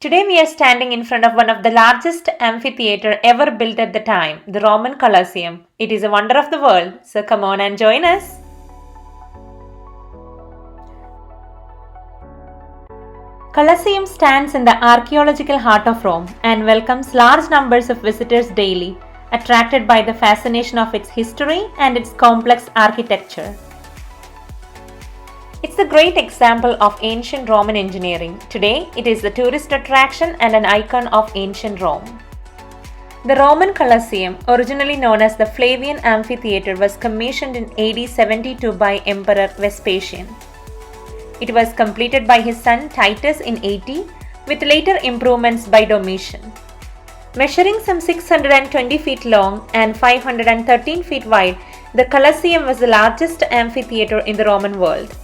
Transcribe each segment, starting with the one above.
Today we are standing in front of one of the largest amphitheater ever built at the time, the Roman Colosseum. It is a wonder of the world, so come on and join us. Colosseum stands in the archaeological heart of Rome and welcomes large numbers of visitors daily, attracted by the fascination of its history and its complex architecture. It's a great example of ancient Roman engineering. Today, it is a tourist attraction and an icon of ancient Rome. The Roman Colosseum, originally known as the Flavian Amphitheater, was commissioned in AD 72 by Emperor Vespasian. It was completed by his son Titus in 80, with later improvements by Domitian. Measuring some 620 feet long and 513 feet wide, the Colosseum was the largest amphitheater in the Roman world.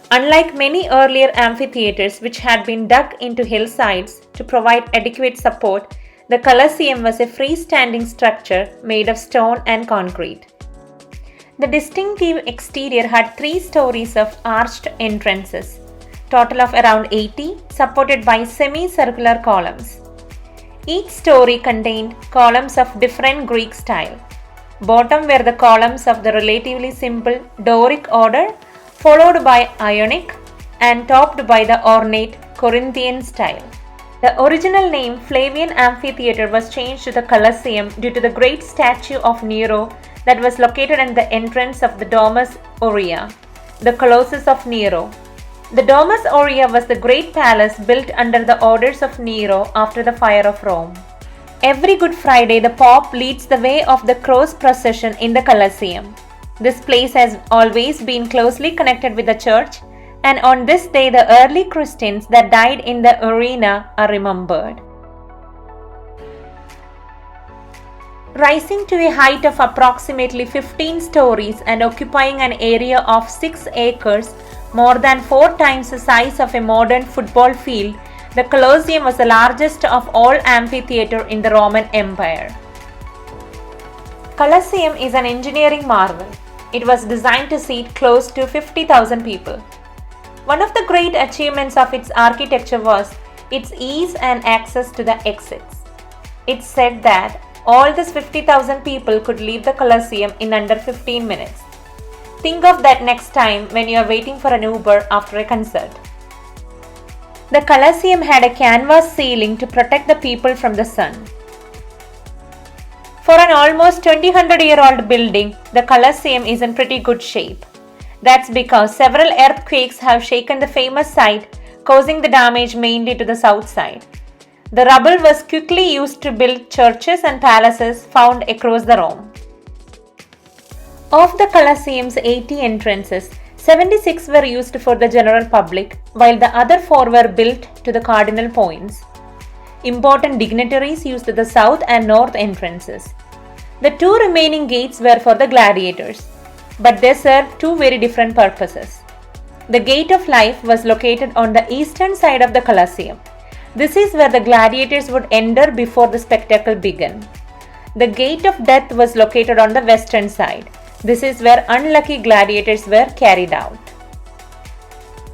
Unlike many earlier amphitheaters which had been dug into hillsides to provide adequate support, the Colosseum was a freestanding structure made of stone and concrete. The distinctive exterior had 3 stories of arched entrances, total of around 80, supported by semicircular columns. Each story contained columns of different Greek style. Bottom were the columns of the relatively simple Doric order, followed by Ionic, and topped by the ornate Corinthian style. The original name Flavian Amphitheater was changed to the Colosseum due to the great statue of Nero that was located at the entrance of the Domus Aurea, the Colossus of Nero. The Domus Aurea was the great palace built under the orders of Nero after the fire of Rome. Every Good Friday, the Pope leads the way of the cross procession in the Colosseum. This place has always been closely connected with the church, and on this day the early Christians that died in the arena are remembered. Rising to a height of approximately 15 stories and occupying an area of 6 acres, more than 4 times the size of a modern football field, the Colosseum was the largest of all amphitheatres in the Roman Empire. Colosseum is an engineering marvel. It was designed to seat close to 50,000 people. One of the great achievements of its architecture was its ease and access to the exits. It's said that all these 50,000 people could leave the Colosseum in under 15 minutes. Think of that next time when you are waiting for an Uber after a concert. The Colosseum had a canvas ceiling to protect the people from the sun. For an almost 200-year-old building, the Colosseum is in pretty good shape. That's because several earthquakes have shaken the famous site, causing the damage mainly to the south side. The rubble was quickly used to build churches and palaces found across the Rome. Of the Colosseum's 80 entrances, 76 were used for the general public, while the other 4 were built to the cardinal points. Important dignitaries used the south and north entrances. The 2 remaining gates were for the gladiators, but they served 2 very different purposes. The Gate of Life was located on the eastern side of the Colosseum. This is where the gladiators would enter before the spectacle began. The Gate of Death was located on the western side. This is where unlucky gladiators were carried out.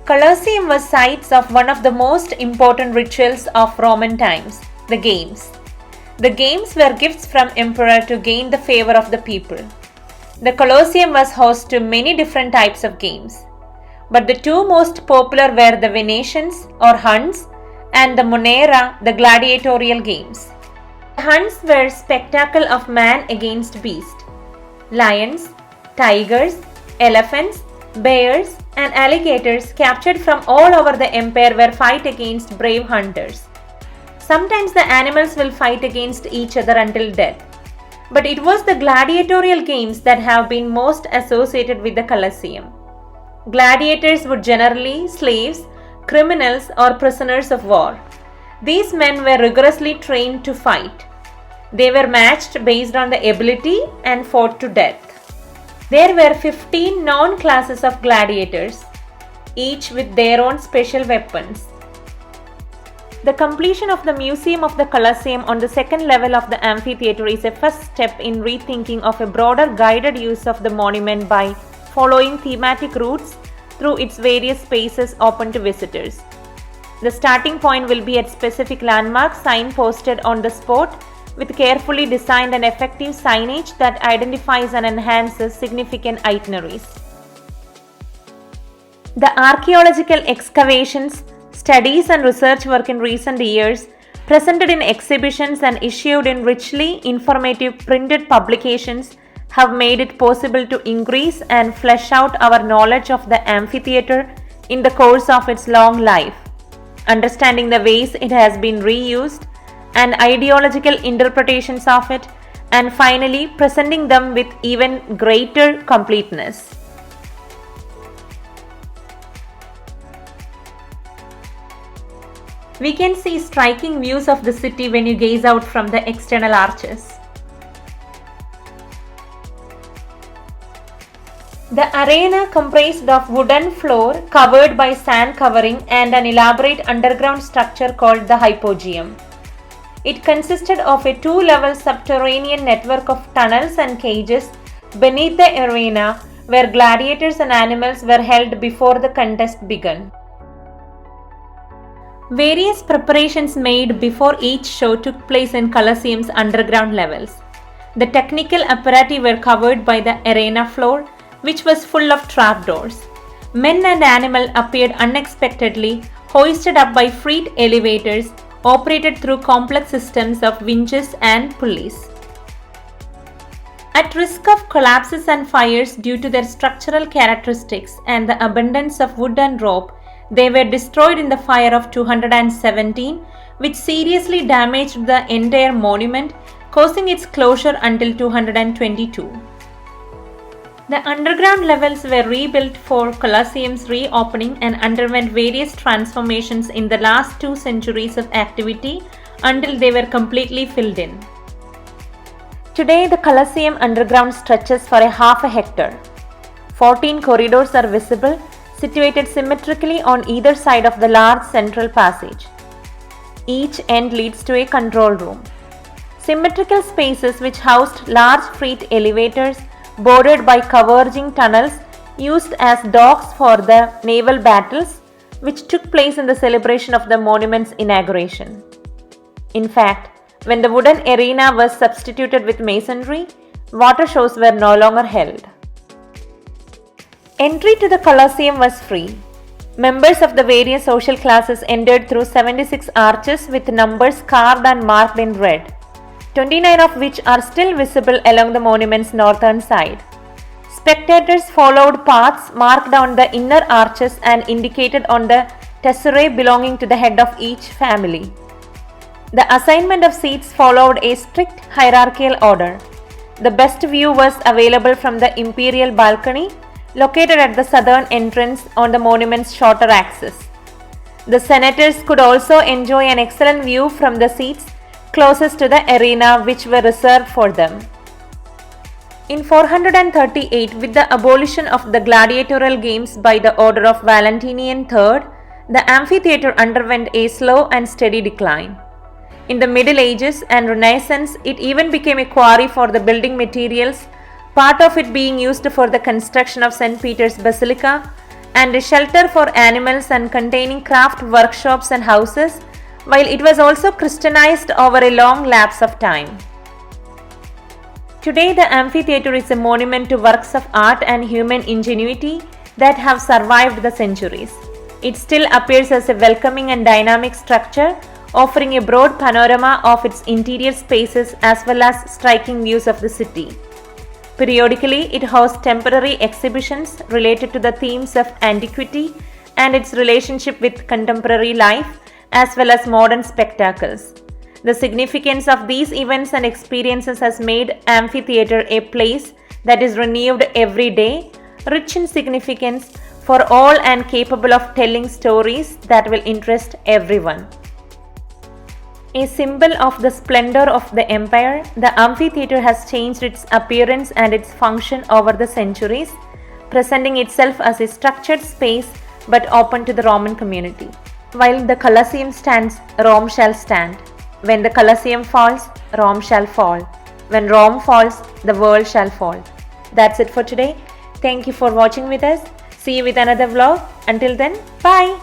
Colosseum was sites of one of the most important rituals of Roman times, the games. The games were gifts from emperor to gain the favor of the people. The Colosseum was host to many different types of games, but the 2 most popular were the Venetians or hunts and the Monera, the gladiatorial games. The hunts were spectacle of man against beast. Lions, tigers, elephants, bears, and alligators captured from all over the empire were fight against brave hunters. Sometimes the animals will fight against each other until death. But it was the gladiatorial games that have been most associated with the Colosseum. Gladiators were generally slaves, criminals, or prisoners of war. These men were rigorously trained to fight. They were matched based on the ability and fought to death. There were 15 known classes of gladiators, each with their own special weapons. The completion of the Museum of the Colosseum on the second level of the amphitheater is a first step in rethinking of a broader guided use of the monument by following thematic routes through its various spaces open to visitors. The starting point will be at specific landmarks signposted on the spot with carefully designed and effective signage that identifies and enhances significant itineraries. The archaeological excavations, studies and research work in recent years, presented in exhibitions and issued in richly informative printed publications, have made it possible to increase and flesh out our knowledge of the amphitheatre in the course of its long life, understanding the ways it has been reused and ideological interpretations of it, and finally presenting them with even greater completeness. We can see striking views of the city when you gaze out from the external arches. The arena comprised of wooden floor covered by sand covering and an elaborate underground structure called the hypogeum. It consisted of a two-level subterranean network of tunnels and cages beneath the arena where gladiators and animals were held before the contest began. Various preparations made before each show took place in Colosseum's underground levels. The technical apparatus were covered by the arena floor, which was full of trapdoors. Men and animals appeared unexpectedly, hoisted up by freight elevators operated through complex systems of winches and pulleys. At risk of collapses and fires due to their structural characteristics and the abundance of wood and rope, they were destroyed in the fire of 217, which seriously damaged the entire monument, causing its closure until 222. The underground levels were rebuilt for Colosseum's reopening and underwent various transformations in the last 2 centuries of activity until they were completely filled in. Today, the Colosseum underground stretches for a half a hectare. 14 corridors are visible, situated symmetrically on either side of the large central passage. Each end leads to a control room. Symmetrical spaces which housed large freight elevators bordered by converging tunnels used as docks for the naval battles which took place in the celebration of the monument's inauguration. In fact, when the wooden arena was substituted with masonry, water shows were no longer held. Entry to the Colosseum was free. Members of the various social classes entered through 76 arches with numbers carved and marked in red, 29 of which are still visible along the monument's northern side. Spectators followed paths marked on the inner arches and indicated on the tesserae belonging to the head of each family. The assignment of seats followed a strict hierarchical order. The best view was available from the imperial balcony, located at the southern entrance on the monument's shorter axis. The senators could also enjoy an excellent view from the seats closest to the arena, which were reserved for them. In 438, with the abolition of the gladiatorial games by the order of Valentinian III, the amphitheatre underwent a slow and steady decline. In the Middle Ages and Renaissance, it even became a quarry for the building materials, part of it being used for the construction of St. Peter's Basilica, and a shelter for animals and containing craft workshops and houses, while it was also Christianized over a long lapse of time. Today, the amphitheatre is a monument to works of art and human ingenuity that have survived the centuries. It still appears as a welcoming and dynamic structure, offering a broad panorama of its interior spaces as well as striking views of the city. Periodically, it hosts temporary exhibitions related to the themes of antiquity and its relationship with contemporary life, as well as modern spectacles. The significance of these events and experiences has made amphitheatre a place that is renewed every day, rich in significance for all and capable of telling stories that will interest everyone. A symbol of the splendor of the empire, the amphitheatre has changed its appearance and its function over the centuries, presenting itself as a structured space but open to the Roman community. While the Colosseum stands, Rome shall stand. When the Colosseum falls, Rome shall fall. When Rome falls, the world shall fall. That's it for today. Thank you for watching with us. See you with another vlog. Until then, bye.